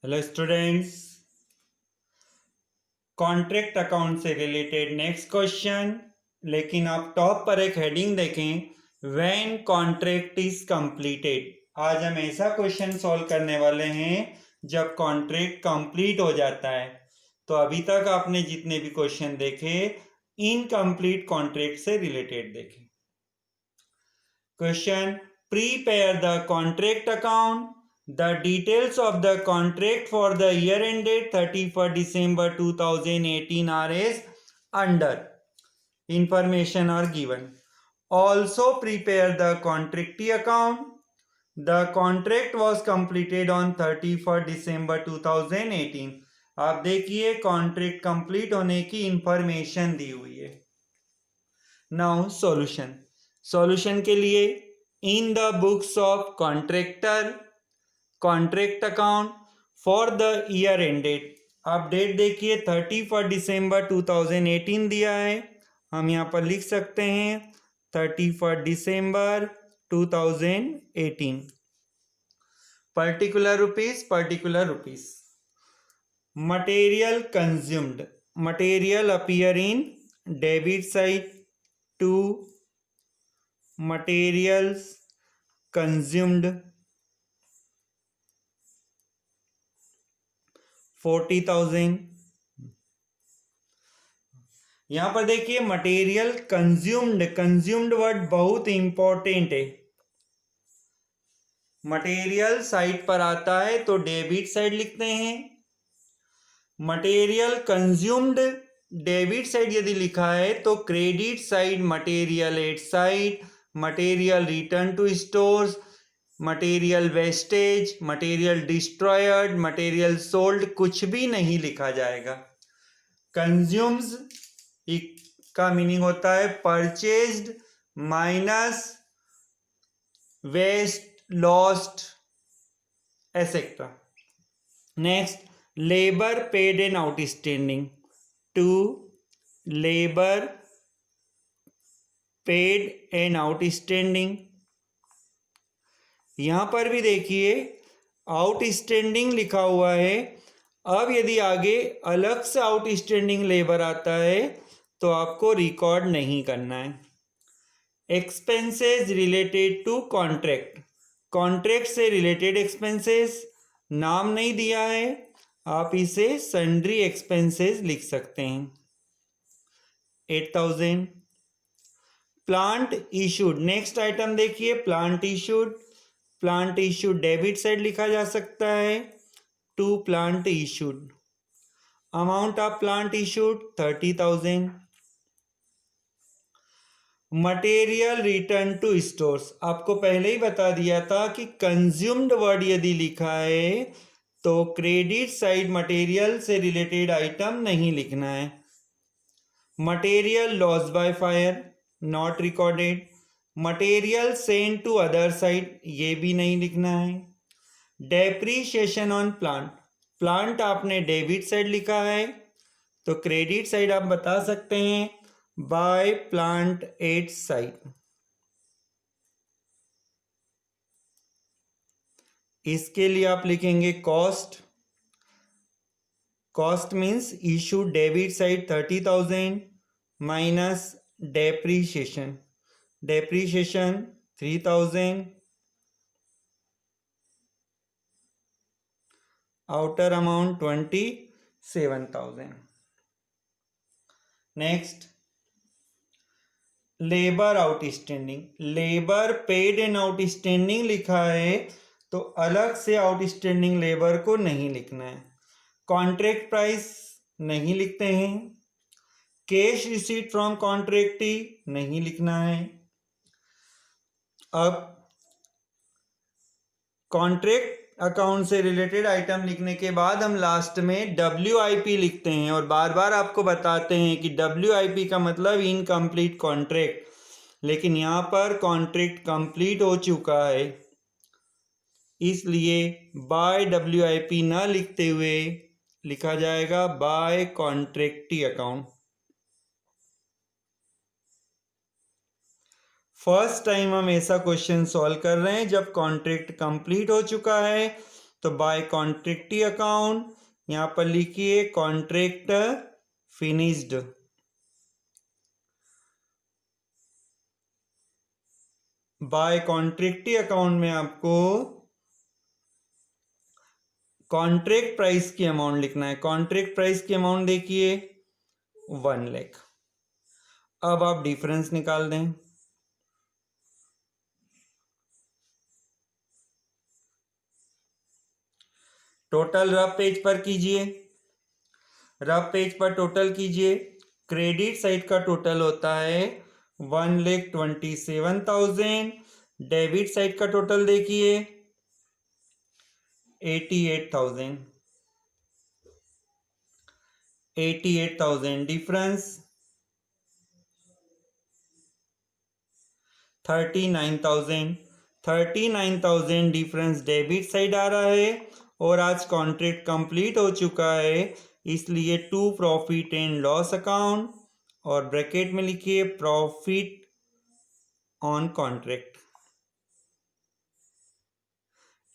Hello students, contract account से related next question. लेकिन आप टॉप पर एक हेडिंग देखें, व्हेन कॉन्ट्रैक्ट इज कंप्लीटेड। आज हम ऐसा क्वेश्चन सॉल्व करने वाले हैं जब कॉन्ट्रैक्ट कंप्लीट हो जाता है। तो अभी तक आपने जितने भी क्वेश्चन देखे इनकम्प्लीट कॉन्ट्रैक्ट से रिलेटेड देखे। Question: Prepare the contract account. The details of the contract for the year ended 31st December 2018 are as under. Information are given. Also prepare the contractee account. The contract was completed on 31st December 2018. आप देखिए contract complete होने की information दी हुई है। Now solution के लिए in the books of contractor contract account for the year ended. आप date देखिए 31 दिसंबर 2018 दिया है। हम यहाँ पर लिख सकते हैं 31 दिसंबर 2018। Particular rupees. Material consumed, material appear in debit side to materials consumed 40,000। यहां पर देखिए मटेरियल कंज्यूम्ड वर्ड बहुत इंपॉर्टेंट है। मटेरियल साइड पर आता है तो डेबिट साइड लिखते हैं। मटेरियल कंज्यूम्ड डेबिट साइड यदि लिखा है तो credit side material at side, material return to stores, material wastage, material destroyed, material sold कुछ भी नहीं लिखा जाएगा। कंज्यूम्स का मीनिंग होता है purchased minus waste, lost, etcetera. Next, labour paid and outstanding to labour paid and outstanding. यहां पर भी देखिए आउटस्टैंडिंग लिखा हुआ है। अब यदि आगे अलग से आउटस्टैंडिंग लेबर आता है तो आपको रिकॉर्ड नहीं करना है। Expenses related to contract, contract से रिलेटेड एक्सपेंसेस नाम नहीं दिया है, आप इसे सन्ड्री एक्सपेंसेस लिख सकते हैं। 8,000। प्लांट इशूड, नेक्स्ट आइटम देखिए प्लांट इशूड डेबिट साइड लिखा जा सकता है to plant issued. Amount of plant issued 30,000। Material return to stores, आपको पहले ही बता दिया था कि कंज्यूम्ड वर्ड यदि लिखा है तो क्रेडिट साइड मटेरियल से रिलेटेड आइटम नहीं लिखना है। Material loss by fire not recorded. Material send to other side ये भी नहीं लिखना है। डेप्रीशिएशन ऑन प्लांट आपने डेबिट साइड लिखा है तो क्रेडिट साइड आप बता सकते हैं बाय प्लांट एट साइड। इसके लिए आप लिखेंगे cost means issue debit side 30,000 minus depreciation 3,000, outer amount 27,000। Next, labour outstanding, labour paid and outstanding लिखा है तो अलग से आउटस्टैंडिंग लेबर को नहीं लिखना है। कॉन्ट्रैक्ट प्राइस नहीं लिखते हैं। कैश रिसीट फ्रॉम कॉन्ट्रैक्टी नहीं लिखना है। अब कॉन्ट्रैक्ट अकाउंट से रिलेटेड आइटम लिखने के बाद हम लास्ट में WIP लिखते हैं और बार बार आपको बताते हैं कि WIP का मतलब इनकम्प्लीट कॉन्ट्रैक्ट, लेकिन यहाँ पर कॉन्ट्रैक्ट कंप्लीट हो चुका है इसलिए बाय WIP न लिखते हुए लिखा जाएगा बाय कॉन्ट्रैक्टी अकाउंट। फर्स्ट टाइम हम ऐसा क्वेश्चन सॉल्व कर रहे हैं जब कॉन्ट्रैक्ट कंप्लीट हो चुका है तो बाय कॉन्ट्रैक्टी अकाउंट यहाँ पर लिखिए कॉन्ट्रैक्ट फिनिश्ड। बाय कॉन्ट्रैक्टी अकाउंट में आपको कॉन्ट्रैक्ट प्राइस की अमाउंट लिखना है। कॉन्ट्रैक्ट प्राइस की अमाउंट देखिए 1 लाख। अब आप डिफरेंस निकाल दें। टोटल रफ पेज पर कीजिए। रफ पेज पर टोटल कीजिए। क्रेडिट साइड का टोटल होता है 1,27,000। डेबिट साइड का टोटल देखिए 88,000। 88,000 डिफरेंस 39,000। 39,000 डिफरेंस डेबिट साइड आ रहा है और आज कॉन्ट्रैक्ट कंप्लीट हो चुका है, इसलिए to profit and loss account और ब्रैकेट में लिखिए प्रॉफिट ऑन कॉन्ट्रैक्ट।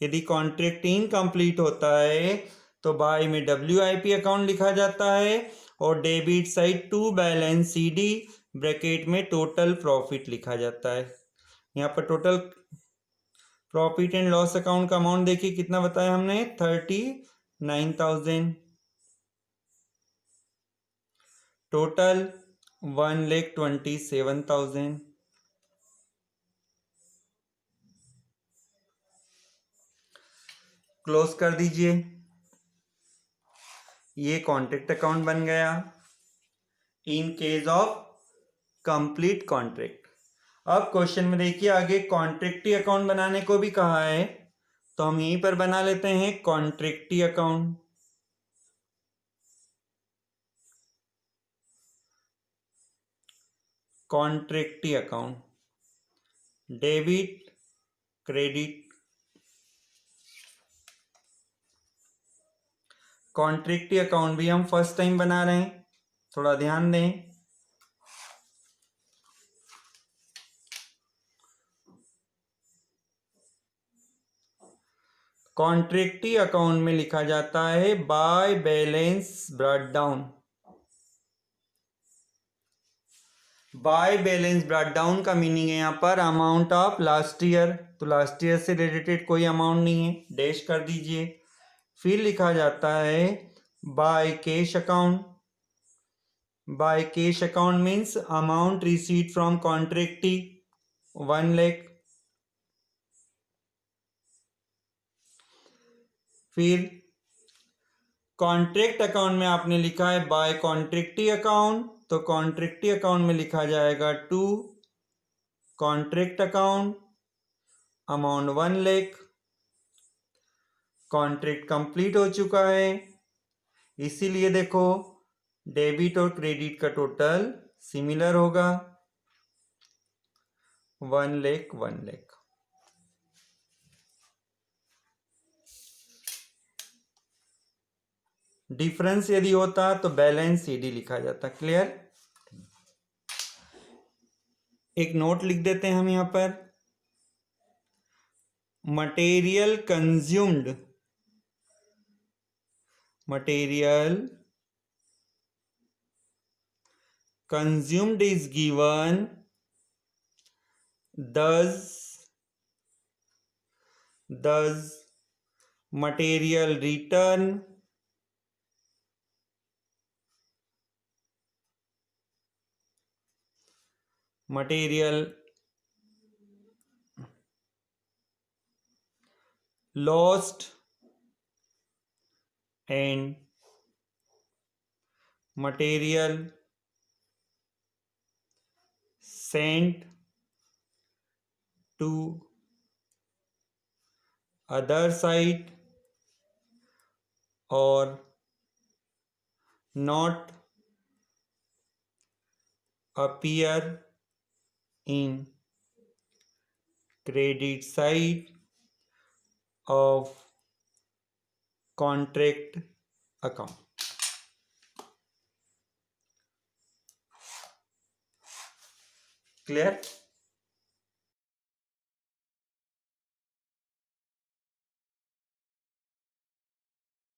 यदि कॉन्ट्रैक्ट इनकम्प्लीट होता है तो बाय में WIP अकाउंट लिखा जाता है और debit side to balance CD bracket में टोटल प्रॉफिट लिखा जाता है। यहाँ पर total profit and loss account का अमाउंट देखिए कितना बताया हमने 39,000। टोटल 1,27,000। क्लोज कर दीजिए। ये कॉन्ट्रैक्ट अकाउंट बन गया in case of complete contract. अब क्वेश्चन में देखिए आगे कॉन्ट्रैक्टी अकाउंट बनाने को भी कहा है, तो हम यहीं पर बना लेते हैं contractee account. Contractee account debit credit. Contractee account भी हम फर्स्ट टाइम बना रहे हैं, थोड़ा ध्यान दें। कॉन्ट्रैक्टी अकाउंट में लिखा जाता है by balance brought down. By balance brought down का मीनिंग है यहाँ पर अमाउंट ऑफ लास्ट ईयर, तो लास्ट ईयर से रिलेटेड कोई अमाउंट नहीं है, डैश कर दीजिए। फिर लिखा जाता है by cash account. By cash account means amount received from contractee 1 lakh. फिर कॉन्ट्रैक्ट अकाउंट में आपने लिखा है बाय कॉन्ट्रैक्टी अकाउंट, तो कॉन्ट्रैक्टी अकाउंट में लिखा जाएगा to contract account amount 1 lakh. Contract complete हो चुका है, इसीलिए देखो डेबिट और क्रेडिट का टोटल सिमिलर होगा 1 लाख 1 लाख। डिफरेंस यदि होता तो बैलेंस CD लिखा जाता। क्लियर। एक नोट लिख देते हैं हम यहां पर material consumed. Material consumed is given, thus material return material lost and material sent to other side or not appear in credit side of contract account. Clear?